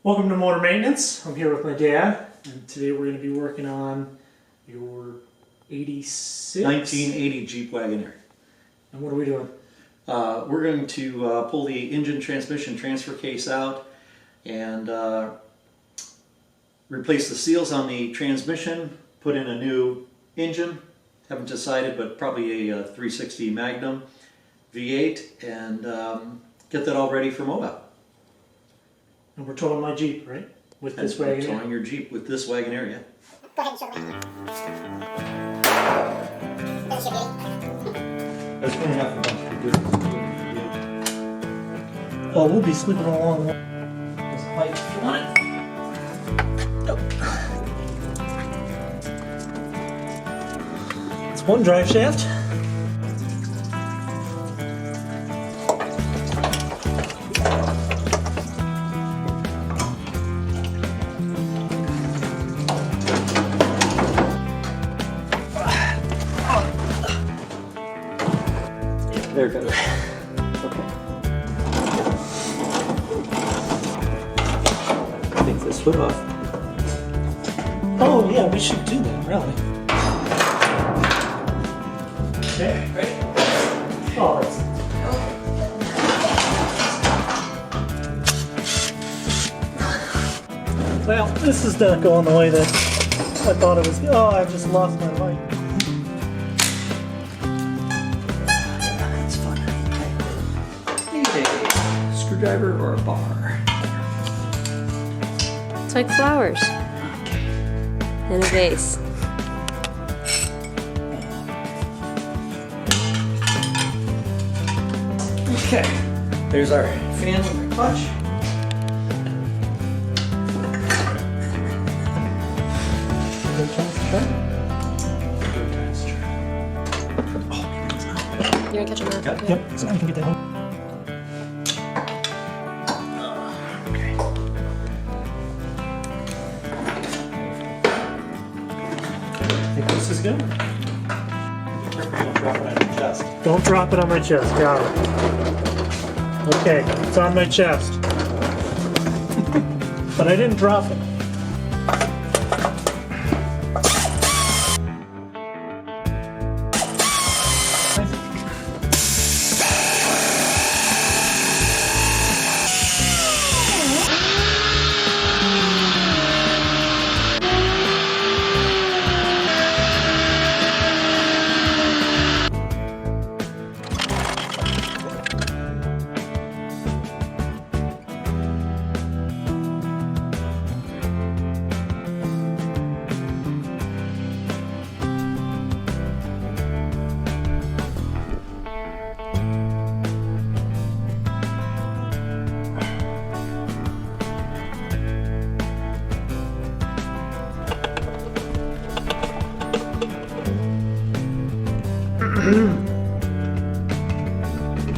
Welcome to Motor Maintenance. I'm here with my dad, and today we're going to be working on your 86? 1980 Jeep Wagoneer. And what are we doing? We're going to pull the engine transmission transfer case out and replace the seals on the transmission, put in a new engine, haven't decided, but probably a 360 Magnum V8, and get that all ready for Moab. And we're towing my Jeep, right? With this Wagoneer? Towing your Jeep with this Wagoneer, yeah. Go ahead and show me. That's going to have a bunch to do. Well, we'll be slipping along. There's a pipe if you want it. It's one drive shaft. There it goes. Okay. Take this foot off. Oh yeah, we should do that, really. Okay, ready? Oh, that's... Well, this is not going the way that I thought it was. Oh, I've just lost my light. That's fun. Need a screwdriver or a bar? It's like flowers in a vase. Okay, there's our fan with our clutch. You want to catch on that? Got it? Yep, so I can get that one. Okay. I think this is good. Don't drop it on your chest. Don't drop it on my chest, got it. Okay, it's on my chest. But I didn't drop it.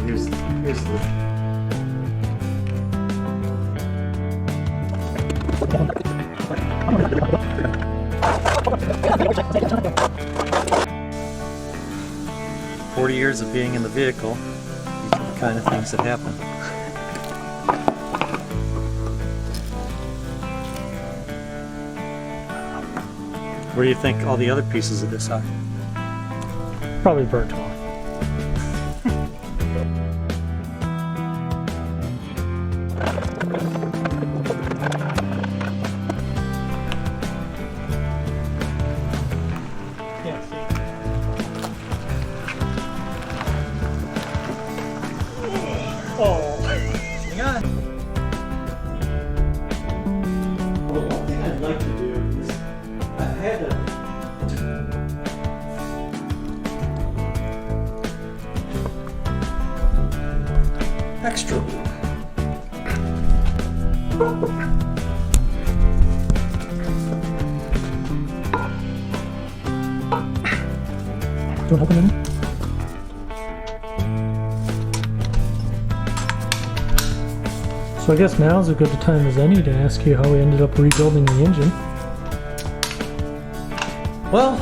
Here's the... 40 years of being in the vehicle, these are the kind of things that happen. Where do you think all the other pieces of this are? Probably burnt off. Yeah, see. Oh. Hang on. Well, one thing I'd like to do is I had to extra loop. Don't open it. So I guess now's as good a time as any to ask you how we ended up rebuilding the engine. Well,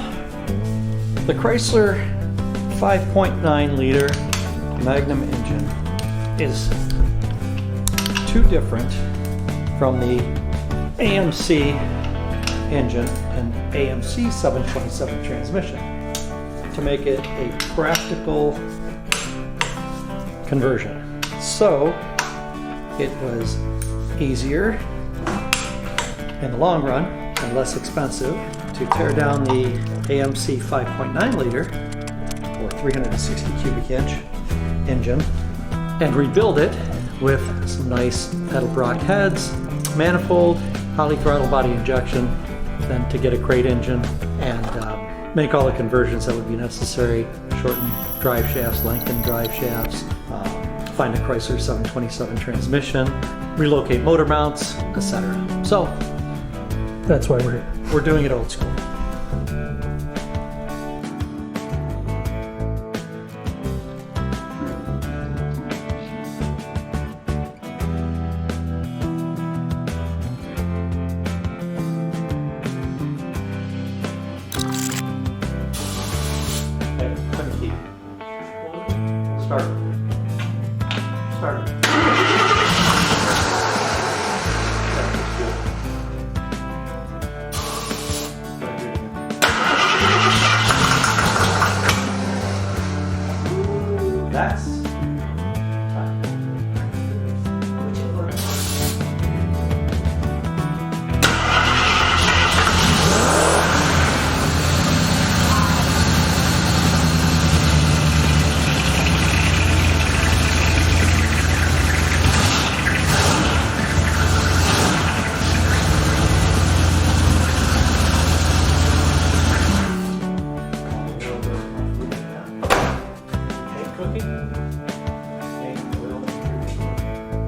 the Chrysler 5.9 liter Magnum engine is too different from the AMC engine and AMC 727 transmission to make it a practical conversion. So it was easier in the long run and less expensive to tear down the AMC 5.9 liter or 360 cubic inch engine and rebuild it with some nice edelbrock heads, manifold, Holley throttle body injection, then to get a crate engine and make all the conversions that would be necessary, shorten drive shafts, lengthen drive shafts, find a Chrysler 727 transmission, relocate motor mounts, etc. So that's why we're doing it old school. Start. That's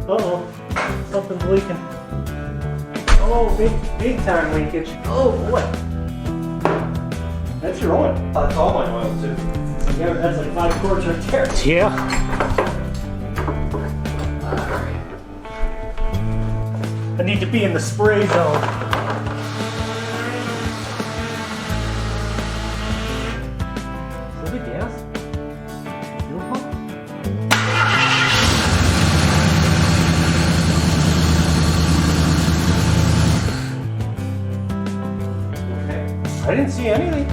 uh-oh, something's leaking. Oh, big time leakage. Oh boy. That's your oil. That's all my oil too. Yeah, that's like 5 quarts right there. Yeah. I need to be in the spray zone. Is it gas? Fuel pump? I didn't see anything.